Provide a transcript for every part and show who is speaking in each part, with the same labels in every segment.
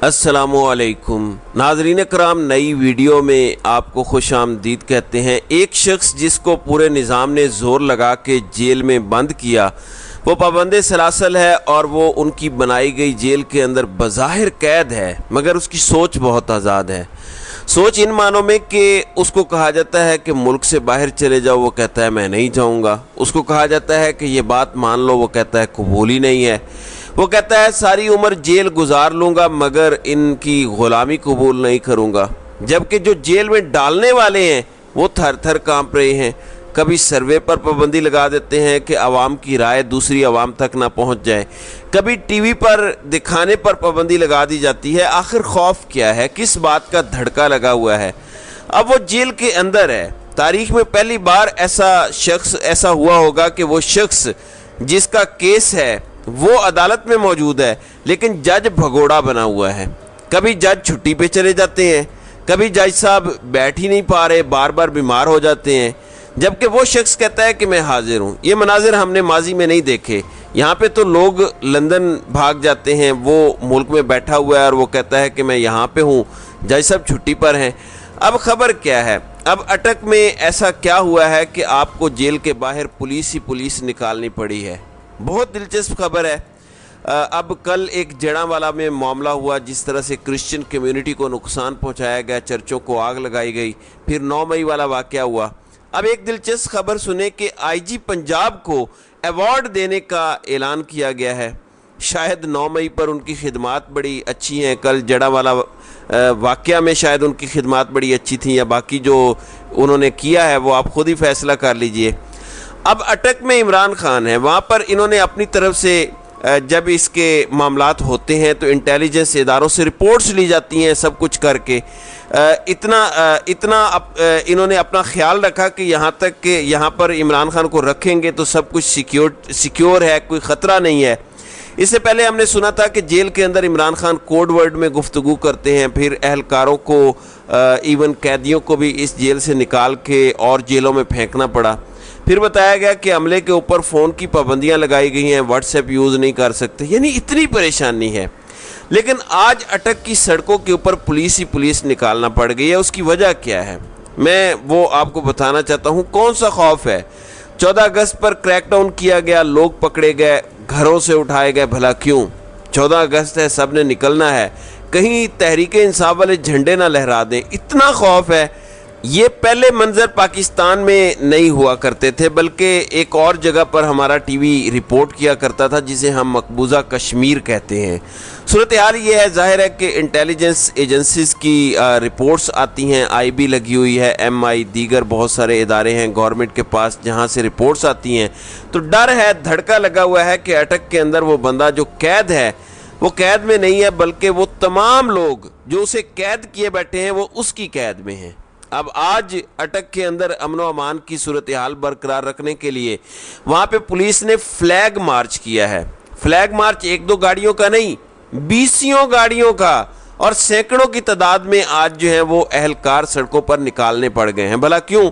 Speaker 1: السلام علیکم ناظرین کرام، نئی ویڈیو میں آپ کو خوش آمدید کہتے ہیں۔ ایک شخص جس کو پورے نظام نے زور لگا کے جیل میں بند کیا وہ پابند سلاسل ہے، اور وہ ان کی بنائی گئی جیل کے اندر بظاہر قید ہے، مگر اس کی سوچ بہت آزاد ہے۔ سوچ ان معنوں میں کہ اس کو کہا جاتا ہے کہ ملک سے باہر چلے جاؤ، وہ کہتا ہے میں نہیں جاؤں گا۔ اس کو کہا جاتا ہے کہ یہ بات مان لو، وہ کہتا ہے قبول ہی نہیں ہے۔ وہ کہتا ہے ساری عمر جیل گزار لوں گا مگر ان کی غلامی قبول نہیں کروں گا۔ جبکہ جو جیل میں ڈالنے والے ہیں وہ تھر تھر کانپ رہے ہیں۔ کبھی سروے پر پابندی لگا دیتے ہیں کہ عوام کی رائے دوسری عوام تک نہ پہنچ جائے، کبھی ٹی وی پر دکھانے پر پابندی لگا دی جاتی ہے۔ آخر خوف کیا ہے؟ کس بات کا دھڑکا لگا ہوا ہے؟ اب وہ جیل کے اندر ہے۔ تاریخ میں پہلی بار ایسا ہوا ہوگا کہ وہ شخص جس کا کیس ہے وہ عدالت میں موجود ہے لیکن جج بھگوڑا بنا ہوا ہے۔ کبھی جج چھٹی پہ چلے جاتے ہیں، کبھی جج صاحب بیٹھ ہی نہیں پا رہے، بار بار بیمار ہو جاتے ہیں، جبکہ وہ شخص کہتا ہے کہ میں حاضر ہوں۔ یہ مناظر ہم نے ماضی میں نہیں دیکھے۔ یہاں پہ تو لوگ لندن بھاگ جاتے ہیں، وہ ملک میں بیٹھا ہوا ہے اور وہ کہتا ہے کہ میں یہاں پہ ہوں، جج صاحب چھٹی پر ہیں۔ اب خبر کیا ہے؟ اب اٹک میں ایسا کیا ہوا ہے کہ آپ کو جیل کے باہر پولیس نکالنی پڑی ہے؟ بہت دلچسپ خبر ہے۔ اب کل ایک جڑاں والا میں معاملہ ہوا، جس طرح سے کرسچن کمیونٹی کو نقصان پہنچایا گیا، چرچوں کو آگ لگائی گئی، پھر 9 مئی والا واقعہ ہوا۔ اب ایک دلچسپ خبر سنیں کہ آئی جی پنجاب کو ایوارڈ دینے کا اعلان کیا گیا ہے۔ شاید 9 مئی پر ان کی خدمات بڑی اچھی ہیں، کل جڑاں والا واقعہ میں شاید ان کی خدمات بڑی اچھی تھیں، یا باقی جو انہوں نے کیا ہے وہ آپ خود ہی فیصلہ کر لیجئے۔ اب اٹک میں عمران خان ہے، وہاں پر انہوں نے اپنی طرف سے جب اس کے معاملات ہوتے ہیں تو انٹیلیجنس اداروں سے رپورٹس لی جاتی ہیں، سب کچھ کر کے اتنا انہوں نے اپنا خیال رکھا کہ یہاں تک کہ یہاں پر عمران خان کو رکھیں گے تو سب کچھ سیکیور ہے، کوئی خطرہ نہیں ہے۔ اس سے پہلے ہم نے سنا تھا کہ جیل کے اندر عمران خان کوڈ ورڈ میں گفتگو کرتے ہیں، پھر اہلکاروں کو ایون قیدیوں کو بھی اس جیل سے نکال کے اور جیلوں میں پھینکنا پڑا۔ پھر بتایا گیا کہ عملے کے اوپر فون کی پابندیاں لگائی گئی ہیں، واٹس ایپ یوز نہیں کر سکتے، یعنی اتنی پریشانی ہے۔ لیکن آج اٹک کی سڑکوں کے اوپر پولیس نکالنا پڑ گئی ہے۔ اس کی وجہ کیا ہے؟ میں وہ آپ کو بتانا چاہتا ہوں۔ کون سا خوف ہے؟ 14 اگست پر کریک ڈاؤن کیا گیا، لوگ پکڑے گئے، گھروں سے اٹھائے گئے، بھلا کیوں؟ 14 اگست ہے، سب نے نکلنا ہے، کہیں تحریک انصاف والے جھنڈے نہ لہرا دیں، اتنا خوف ہے۔ یہ پہلے منظر پاکستان میں نہیں ہوا کرتے تھے، بلکہ ایک اور جگہ پر ہمارا ٹی وی رپورٹ کیا کرتا تھا جسے ہم مقبوضہ کشمیر کہتے ہیں۔ صورتحال یہ ہے، ظاہر ہے کہ انٹیلیجنس ایجنسیز کی رپورٹس آتی ہیں، آئی بی لگی ہوئی ہے، ایم آئی، دیگر بہت سارے ادارے ہیں گورنمنٹ کے پاس جہاں سے رپورٹس آتی ہیں، تو ڈر ہے، دھڑکا لگا ہوا ہے کہ اٹک کے اندر وہ بندہ جو قید ہے وہ قید میں نہیں ہے، بلکہ وہ تمام لوگ جو اسے قید کیے بیٹھے ہیں وہ اس کی قید میں ہیں۔ اب آج اٹک کے اندر امن و امان کی صورتحال برقرار رکھنے کے لیے وہاں پہ پولیس نے فلیگ مارچ کیا ہے۔ فلیگ مارچ 1-2 گاڑیوں کا نہیں، 20 گاڑیوں کا، اور سینکڑوں کی تعداد میں آج جو ہے وہ اہلکار سڑکوں پر نکالنے پڑ گئے ہیں۔ بھلا کیوں؟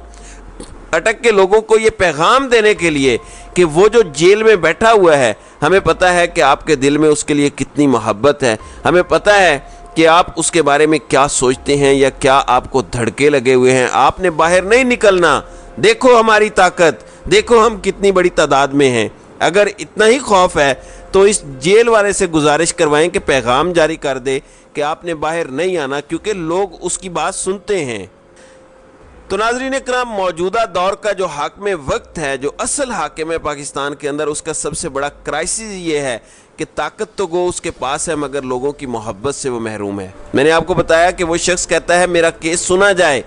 Speaker 1: اٹک کے لوگوں کو یہ پیغام دینے کے لیے کہ وہ جو جیل میں بیٹھا ہوا ہے، ہمیں پتہ ہے کہ آپ کے دل میں اس کے لیے کتنی محبت ہے، ہمیں پتہ ہے کہ آپ اس کے بارے میں کیا سوچتے ہیں یا کیا آپ کو دھڑکے لگے ہوئے ہیں۔ آپ نے باہر نہیں نکلنا، دیکھو ہماری طاقت، دیکھو ہم کتنی بڑی تعداد میں ہیں۔ اگر اتنا ہی خوف ہے تو اس جیل والے سے گزارش کروائیں کہ پیغام جاری کر دے کہ آپ نے باہر نہیں آنا، کیونکہ لوگ اس کی بات سنتے ہیں۔ تو ناظرین اکرام، موجودہ دور کا جو حاکم وقت ہے، جو اصل حاکم ہے پاکستان کے اندر، اس کا سب سے بڑا کرائسس یہ ہے کہ طاقت تو گو اس کے پاس ہے مگر لوگوں کی محبت سے وہ محروم ہے۔ میں نے آپ کو بتایا کہ وہ شخص کہتا ہے میرا کیس سنا جائے،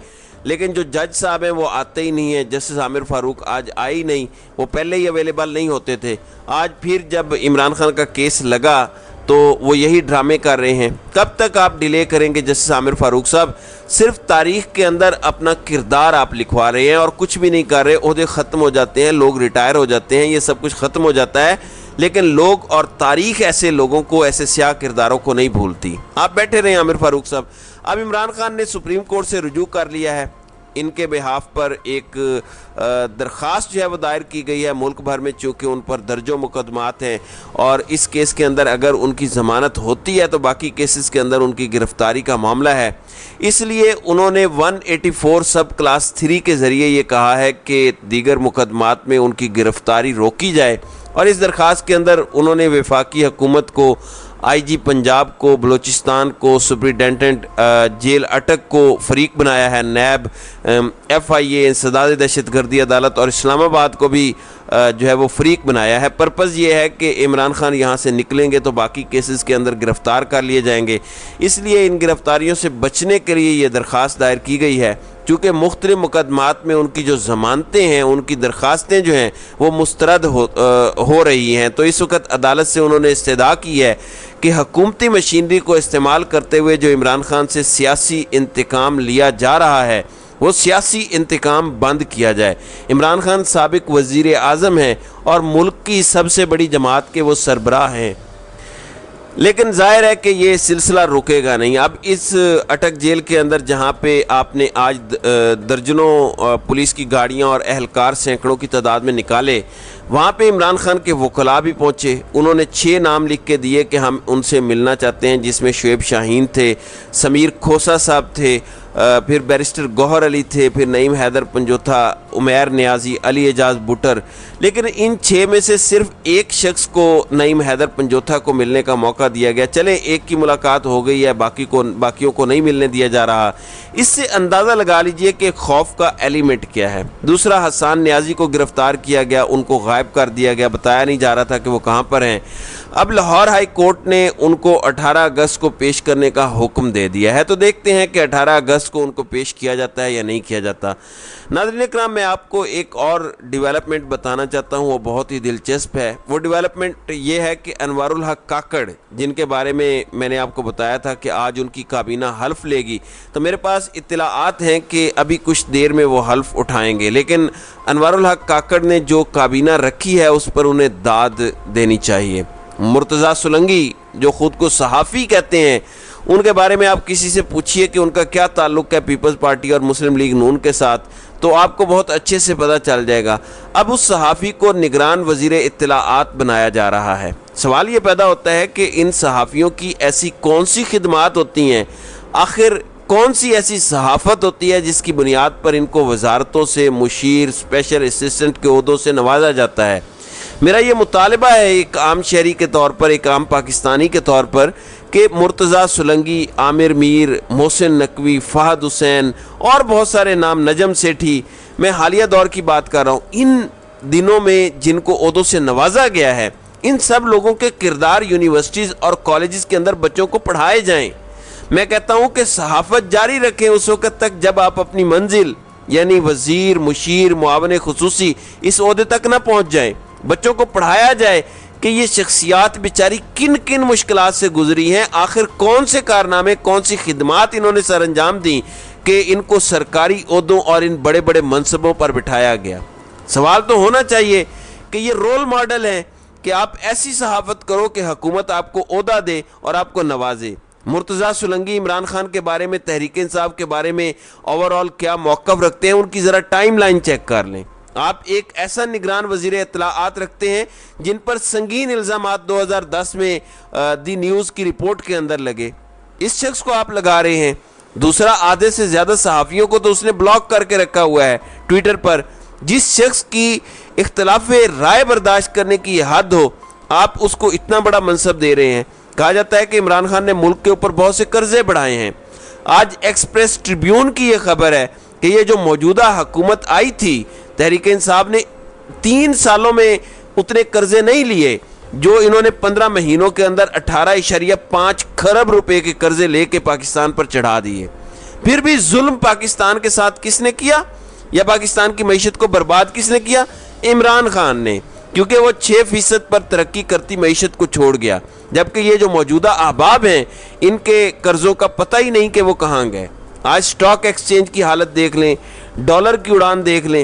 Speaker 1: لیکن جو جج صاحب ہیں وہ آتے ہی نہیں ہیں۔ جسٹس عامر فاروق آج آئی نہیں، وہ پہلے ہی اویلیبل نہیں ہوتے تھے۔ آج پھر جب عمران خان کا کیس لگا تو وہ یہی ڈرامے کر رہے ہیں۔ کب تک آپ ڈیلے کریں گے جسٹس عامر فاروق صاحب؟ صرف تاریخ کے اندر اپنا کردار آپ لکھوا رہے ہیں اور کچھ بھی نہیں کر رہے۔ عہدے ختم ہو جاتے ہیں، لوگ ریٹائر ہو جاتے ہیں، یہ سب کچھ ختم ہو جاتا ہے، لیکن لوگ اور تاریخ ایسے لوگوں کو، ایسے سیاہ کرداروں کو نہیں بھولتی۔ آپ بیٹھے رہیں عامر فاروق صاحب۔ اب عمران خان نے سپریم کورٹ سے رجوع کر لیا ہے، ان کے بہاف پر ایک درخواست جو ہے وہ دائر کی گئی ہے ملک بھر میں، چونکہ ان پر درجوں مقدمات ہیں اور اس کیس کے اندر اگر ان کی ضمانت ہوتی ہے تو باقی کیسز کے اندر ان کی گرفتاری کا معاملہ ہے۔ اس لیے انہوں نے 184 سب کلاس 3 کے ذریعے یہ کہا ہے کہ دیگر مقدمات میں ان کی گرفتاری روکی جائے، اور اس درخواست کے اندر انہوں نے وفاقی حکومت کو، آئی جی پنجاب کو، بلوچستان کو، سپرنٹینڈنٹ جیل اٹک کو فریق بنایا ہے، نیب، ایف آئی اے، انسداد دہشت گردی عدالت اور اسلام آباد کو بھی جو ہے وہ فریق بنایا ہے۔ پرپز یہ ہے کہ عمران خان یہاں سے نکلیں گے تو باقی کیسز کے اندر گرفتار کر لیے جائیں گے، اس لیے ان گرفتاریوں سے بچنے کے لیے یہ درخواست دائر کی گئی ہے۔ چونکہ مختلف مقدمات میں ان کی جو ضمانتیں ہیں، ان کی درخواستیں جو ہیں وہ مسترد ہو رہی ہیں، تو اس وقت عدالت سے انہوں نے استدعا کی ہے کہ حکومتی مشینری کو استعمال کرتے ہوئے جو عمران خان سے سیاسی انتقام لیا جا رہا ہے وہ سیاسی انتقام بند کیا جائے۔ عمران خان سابق وزیر اعظم ہیں اور ملک کی سب سے بڑی جماعت کے وہ سربراہ ہیں، لیکن ظاہر ہے کہ یہ سلسلہ رکے گا نہیں۔ اب اس اٹک جیل کے اندر جہاں پہ آپ نے آج درجنوں پولیس کی گاڑیاں اور اہلکار سینکڑوں کی تعداد میں نکالے، وہاں پہ عمران خان کے وکلاء بھی پہنچے، انہوں نے 6 نام لکھ کے دیے کہ ہم ان سے ملنا چاہتے ہیں، جس میں شعیب شاہین تھے، سمیر کھوسا صاحب تھے، پھر بیرسٹر گوہر علی تھے، پھر نعیم حیدر پنجوتھا، عمیر نیازی، علی اعجاز بٹر، لیکن ان 6 میں سے صرف ایک شخص کو، نعیم حیدر پنجوتھا کو ملنے کا موقع دیا گیا۔ چلیں ایک کی ملاقات ہو گئی ہے، باقیوں کو نہیں ملنے دیا جا رہا۔ اس سے اندازہ لگا لیجئے کہ خوف کا ایلیمنٹ کیا ہے۔ دوسرا، حسان نیازی کو گرفتار کیا گیا، ان کو غائب کر دیا گیا، بتایا نہیں جا رہا تھا کہ وہ کہاں پر ہیں۔ اب لاہور ہائی کورٹ نے ان کو 18 اگست کو پیش کرنے کا حکم دے دیا ہے، تو دیکھتے ہیں کہ 18 اگست کو ان کو پیش کیا جاتا ہے یا نہیں کیا جاتا۔ ناظرین اکرام، میں آپ کو ایک اور ڈیولپمنٹ بتانا چاہتا ہوں، وہ بہت ہی دلچسپ ہے۔ وہ ڈیولپمنٹ یہ ہے کہ انوار الحق کاکڑ، جن کے بارے میں نے آپ کو بتایا تھا کہ آج ان کی کابینہ حلف لے گی، تو میرے پاس اطلاعات ہیں کہ ابھی کچھ دیر میں وہ حلف اٹھائیں گے، لیکن انوار الحق کاکڑ نے جو کابینہ رکھی ہے اس پر انہیں داد دینی چاہیے۔ مرتضیٰ سولنگی، جو خود کو صحافی کہتے ہیں، ان کے بارے میں آپ کسی سے پوچھئے کہ ان کا کیا تعلق ہے پیپلز پارٹی اور مسلم لیگ نون کے ساتھ، تو آپ کو بہت اچھے سے پتہ چل جائے گا۔ اب اس صحافی کو نگران وزیر اطلاعات بنایا جا رہا ہے۔ سوال یہ پیدا ہوتا ہے کہ ان صحافیوں کی ایسی کون سی خدمات ہوتی ہیں، آخر کون سی ایسی صحافت ہوتی ہے جس کی بنیاد پر ان کو وزارتوں سے مشیر، اسپیشل اسسٹنٹ کے عہدوں سے نوازا جاتا ہے؟ میرا یہ مطالبہ ہے ایک عام شہری کے طور پر، ایک عام پاکستانی کے طور پر، کہ مرتضیٰ سولنگی، عامر میر، محسن نقوی، فہد حسین اور بہت سارے نام، نجم سیٹھی، میں حالیہ دور کی بات کر رہا ہوں، ان دنوں میں جن کو عہدوں سے نوازا گیا ہے، ان سب لوگوں کے کردار یونیورسٹیز اور کالجز کے اندر بچوں کو پڑھائے جائیں۔ میں کہتا ہوں کہ صحافت جاری رکھیں اس وقت تک جب آپ اپنی منزل یعنی وزیر، مشیر، معاون خصوصی اس عہدے تک نہ پہنچ جائیں۔ بچوں کو پڑھایا جائے کہ یہ شخصیات بیچاری کن کن مشکلات سے گزری ہیں، آخر کون سے کارنامے، کون سی خدمات انہوں نے سر انجام دیں کہ ان کو سرکاری عہدوں اور ان بڑے بڑے منصبوں پر بٹھایا گیا۔ سوال تو ہونا چاہیے کہ یہ رول ماڈل ہے کہ آپ ایسی صحافت کرو کہ حکومت آپ کو عہدہ دے اور آپ کو نوازے۔ مرتضیٰ سولنگی عمران خان کے بارے میں، تحریک انصاف کے بارے میں اوورآل کیا موقف رکھتے ہیں، ان کی ذرا ٹائم لائن چیک کر لیں۔ آپ ایک ایسا نگران وزیر اطلاعات رکھتے ہیں جن پر سنگین الزامات 2010 میں دی نیوز کی رپورٹ کے اندر لگے، اس شخص کو آپ لگا رہے ہیں۔ دوسرا، آدھے سے زیادہ صحافیوں کو تو اس نے بلاک کر کے رکھا ہوا ہے ٹویٹر پر۔ جس شخص کی اختلاف رائے برداشت کرنے کی یہ حد ہو، آپ اس کو اتنا بڑا منصب دے رہے ہیں۔ کہا جاتا ہے کہ عمران خان نے ملک کے اوپر بہت سے قرضے بڑھائے ہیں۔ آج ایکسپریس ٹریبیون کی یہ خبر ہے کہ یہ جو موجودہ حکومت آئی تھی، تحریک انصاف نے 3 سالوں میں اتنے قرضے نہیں لیے جو انہوں نے 15 مہینوں کے اندر 18.5 کھرب روپے کے قرضے لے کے پاکستان پر چڑھا دیے۔ پھر بھی ظلم پاکستان کے ساتھ کس نے کیا، یا پاکستان کی معیشت کو برباد کس نے کیا؟ عمران خان نے، کیونکہ وہ 6% پر ترقی کرتی معیشت کو چھوڑ گیا، جبکہ یہ جو موجودہ احباب ہیں ان کے قرضوں کا پتہ ہی نہیں کہ وہ کہاں گئے۔ آج سٹاک ایکسچینج کی حالت دیکھ لیں، ڈالر کی اڑان دیکھ لیں،